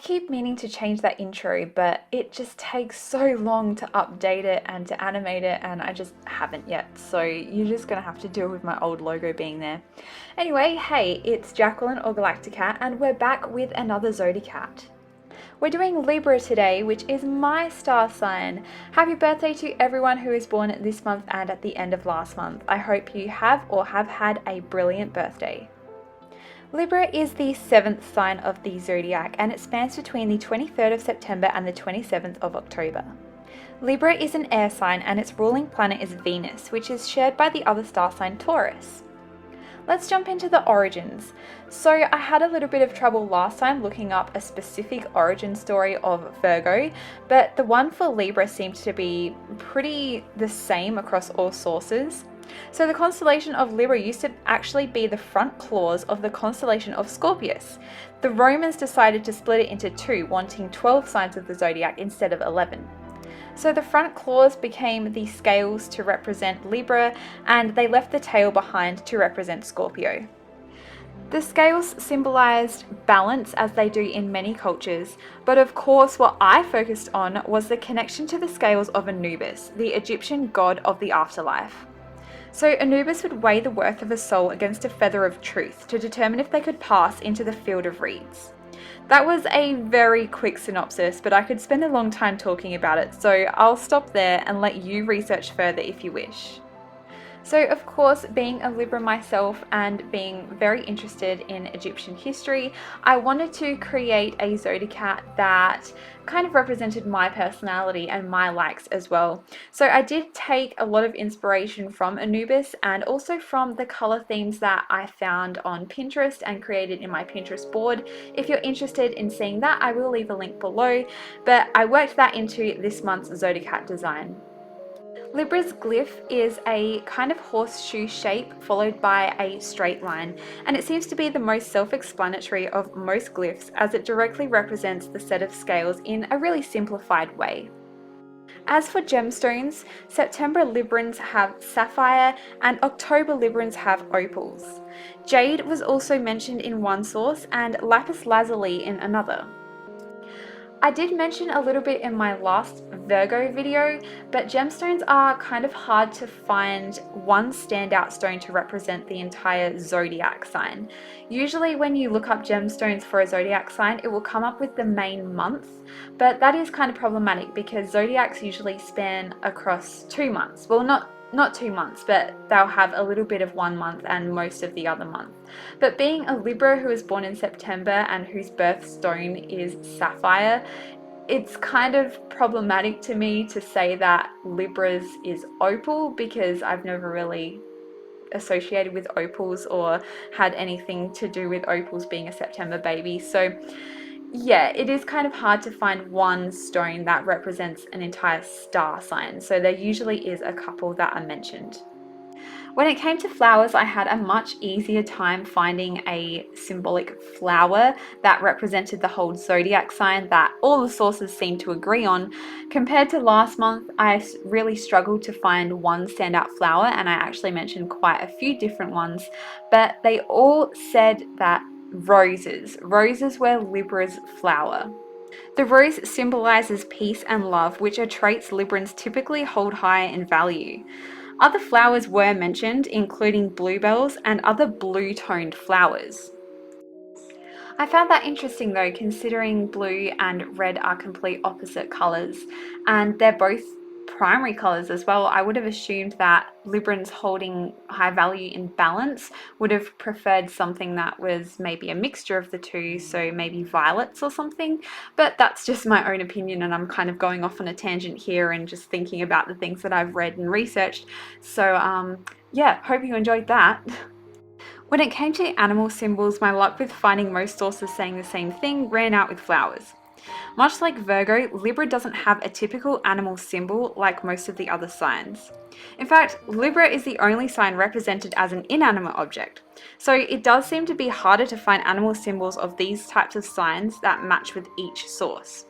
keep meaning to change that intro, but it just takes so long to update it and to animate it, and I just haven't yet, so you're just gonna have to deal with my old logo being there. Anyway, hey, it's Jacqueline or Galacticat, and we're back with another Zodicat. We're doing Libra today, which is my star sign. Happy birthday to everyone who is born this month and at the end of last month. I hope you have or have had a brilliant birthday. Libra is the 7th sign of the zodiac, and it spans between the 23rd of September and the 27th of October. Libra is an air sign and its ruling planet is Venus, which is shared by the other star sign Taurus. Let's jump into the origins. So I had a little bit of trouble last time looking up a specific origin story of Virgo, but the one for Libra seems to be pretty the same across all sources. So the constellation of Libra used to actually be the front claws of the constellation of Scorpius. The Romans decided to split it into two, wanting 12 signs of the zodiac instead of 11. So the front claws became the scales to represent Libra, and they left the tail behind to represent Scorpio. The scales symbolized balance, as they do in many cultures, but of course what I focused on was the connection to the scales of Anubis, the Egyptian god of the afterlife. So Anubis would weigh the worth of a soul against a feather of truth to determine if they could pass into the field of reeds. That was a very quick synopsis, but I could spend a long time talking about it, so I'll stop there and let you research further if you wish. So of course, being a Libra myself and being very interested in Egyptian history, I wanted to create a Zodicat that kind of represented my personality and my likes as well. So I did take a lot of inspiration from Anubis and also from the color themes that I found on Pinterest and created in my Pinterest board. If you're interested in seeing that, I will leave a link below, but I worked that into this month's Zodicat design. Libra's glyph is a kind of horseshoe shape followed by a straight line, and it seems to be the most self-explanatory of most glyphs as it directly represents the set of scales in a really simplified way. As for gemstones, September Librans have sapphire and October Librans have opals. Jade was also mentioned in one source and lapis lazuli in another. I did mention a little bit in my last Virgo video, but gemstones are kind of hard to find one standout stone to represent the entire zodiac sign. Usually when you look up gemstones for a zodiac sign, it will come up with the main month, but that is kind of problematic because zodiacs usually span across 2 months. Well, not 2 months, but they'll have a little bit of 1 month and most of the other month. But being a Libra who was born in September and whose birthstone is sapphire, it's kind of problematic to me to say that Libra's is opal because I've never really associated with opals or had anything to do with opals being a September baby. So yeah, it is kind of hard to find one stone that represents an entire star sign, so there usually is a couple that are mentioned. When it came to flowers, I had a much easier time finding a symbolic flower that represented the whole zodiac sign that all the sources seem to agree on. Compared to last month, I really struggled to find one standout flower, and I actually mentioned quite a few different ones, but they all said that roses were Libra's flower. The rose symbolizes peace and love, which are traits Librans typically hold high in value. Other flowers were mentioned, including bluebells and other blue-toned flowers. I found that interesting though, considering blue and red are complete opposite colours, and they're both primary colours as well. I would have assumed that Librans holding high value in balance would have preferred something that was maybe a mixture of the two, so maybe violets or something, but that's just my own opinion and I'm kind of going off on a tangent here and just thinking about the things that I've read and researched. So yeah, hope you enjoyed that. When it came to animal symbols, my luck with finding most sources saying the same thing ran out with flowers. Much like Virgo, Libra doesn't have a typical animal symbol like most of the other signs. In fact, Libra is the only sign represented as an inanimate object, so it does seem to be harder to find animal symbols of these types of signs that match with each source.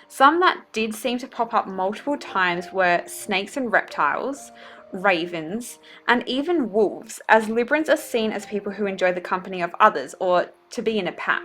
Some that did seem to pop up multiple times were snakes and reptiles, ravens, and even wolves, as Librans are seen as people who enjoy the company of others or to be in a pack.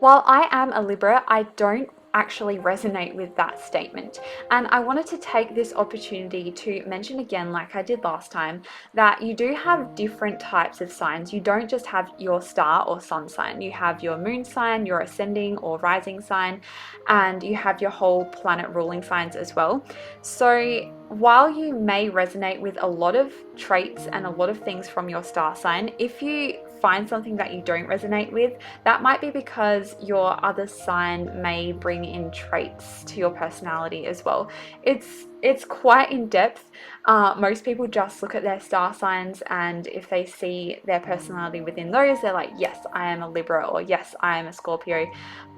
While I am a Libra, I don't actually resonate with that statement. And I wanted to take this opportunity to mention again, like I did last time, that you do have different types of signs. You don't just have your star or sun sign. You have your moon sign, your ascending or rising sign, and you have your whole planet ruling signs as well. So while you may resonate with a lot of traits and a lot of things from your star sign, if you find something that you don't resonate with, that might be because your other sign may bring in traits to your personality as well. It's quite in depth. Most people just look at their star signs, and if they see their personality within those, they're like, yes, I am a Libra, or yes, I am a Scorpio.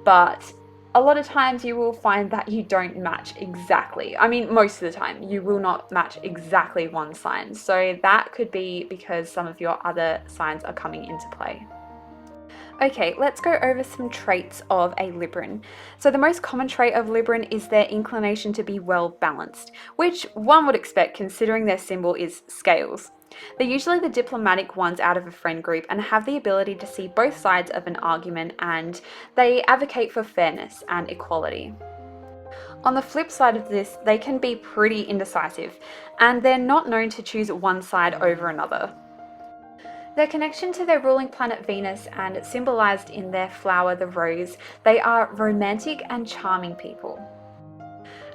But a lot of times you will find that you don't match exactly. I mean, most of the time you will not match exactly one sign. So that could be because some of your other signs are coming into play. Okay, let's go over some traits of a Libran. So the most common trait of Libran is their inclination to be well balanced, which one would expect considering their symbol is scales. They're usually the diplomatic ones out of a friend group and have the ability to see both sides of an argument, and they advocate for fairness and equality. On the flip side of this, they can be pretty indecisive, and they're not known to choose one side over another. Their connection to their ruling planet Venus, and symbolized in their flower, the rose, they are romantic and charming people.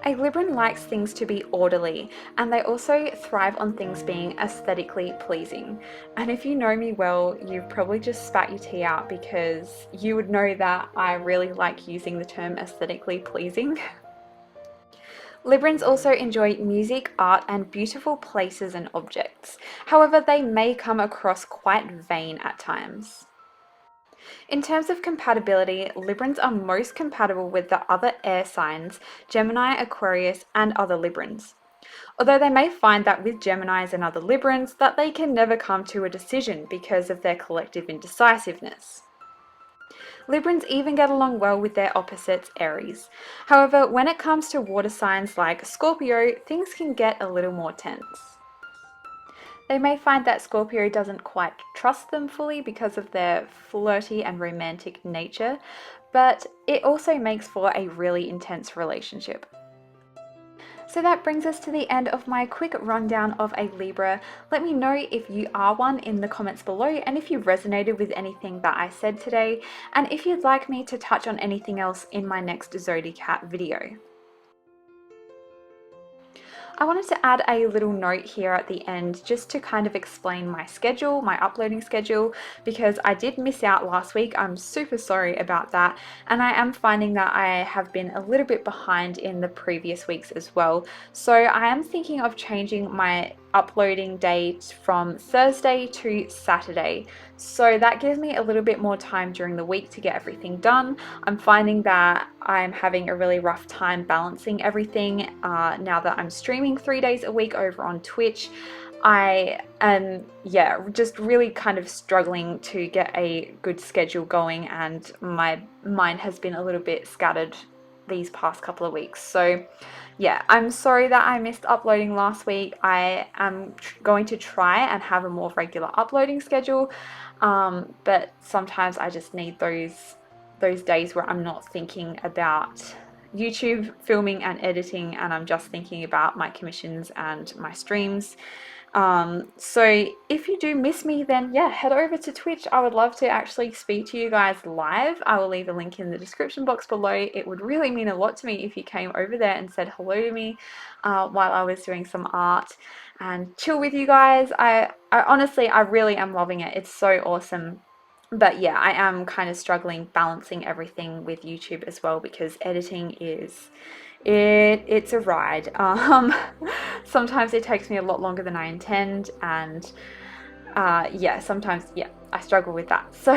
A Libran likes things to be orderly, and they also thrive on things being aesthetically pleasing. And if you know me well, you've probably just spat your tea out, because you would know that I really like using the term aesthetically pleasing. Librans also enjoy music, art, and beautiful places and objects. However, they may come across quite vain at times. In terms of compatibility, Librans are most compatible with the other air signs, Gemini, Aquarius, and other Librans. Although they may find that with Geminis and other Librans that they can never come to a decision because of their collective indecisiveness. Librans even get along well with their opposites, Aries. However, when it comes to water signs like Scorpio, things can get a little more tense. They may find that Scorpio doesn't quite trust them fully because of their flirty and romantic nature, but it also makes for a really intense relationship. So that brings us to the end of my quick rundown of a Libra. Let me know if you are one in the comments below, and if you resonated with anything that I said today, and if you'd like me to touch on anything else in my next Zodicat video. I wanted to add a little note here at the end just to kind of explain my schedule, my uploading schedule, because I did miss out last week. I'm super sorry about that, and I am finding that I have been a little bit behind in the previous weeks as well. So I am thinking of changing my uploading date from Thursday to Saturday. So that gives me a little bit more time during the week to get everything done. I'm finding that I'm having a really rough time balancing everything now that I'm streaming 3 days a week over on Twitch. I am, just really kind of struggling to get a good schedule going, and my mind has been a little bit scattered these past couple of weeks. So yeah, I'm sorry that I missed uploading last week. I am going to try and have a more regular uploading schedule, but sometimes I just need those days where I'm not thinking about YouTube filming and editing, and I'm just thinking about my commissions and my streams. So if you do miss me, then yeah, head over to Twitch. I would love to actually speak to you guys live. I will leave a link in the description box below. It would really mean a lot to me if you came over there and said hello to me while I was doing some art and chill with you guys. I honestly, I really am loving it. It's so awesome. But yeah, I am kind of struggling balancing everything with YouTube as well, because editing is it's a ride. Sometimes it takes me a lot longer than I intend, and sometimes I struggle with that. So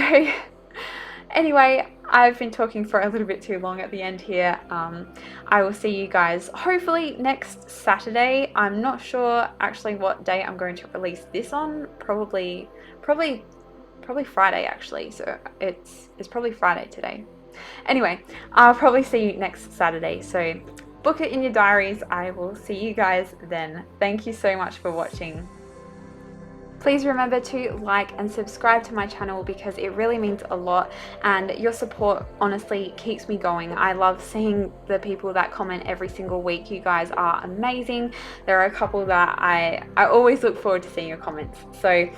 anyway, I've been talking for a little bit too long at the end here. I will see you guys hopefully next Saturday. I'm not sure actually what day I'm going to release this on. Probably Friday actually. So it's probably Friday today. Anyway, I'll probably see you next Saturday, so book it in your diaries. I will see you guys then. Thank you so much for watching. Please remember to like and subscribe to my channel because it really means a lot, and your support honestly keeps me going. I love seeing the people that comment every single week. You guys are amazing. There are a couple that I always look forward to seeing your comments. So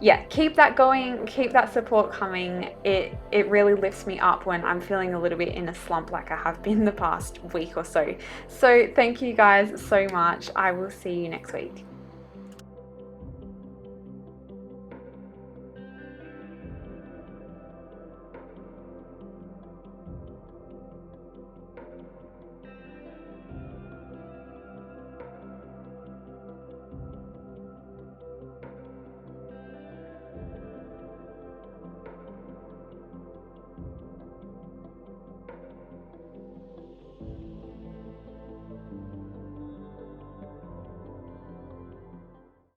yeah, keep that going, keep that support coming. It really lifts me up when I'm feeling a little bit in a slump like I have been the past week or so. So thank you guys so much. I will see you next week.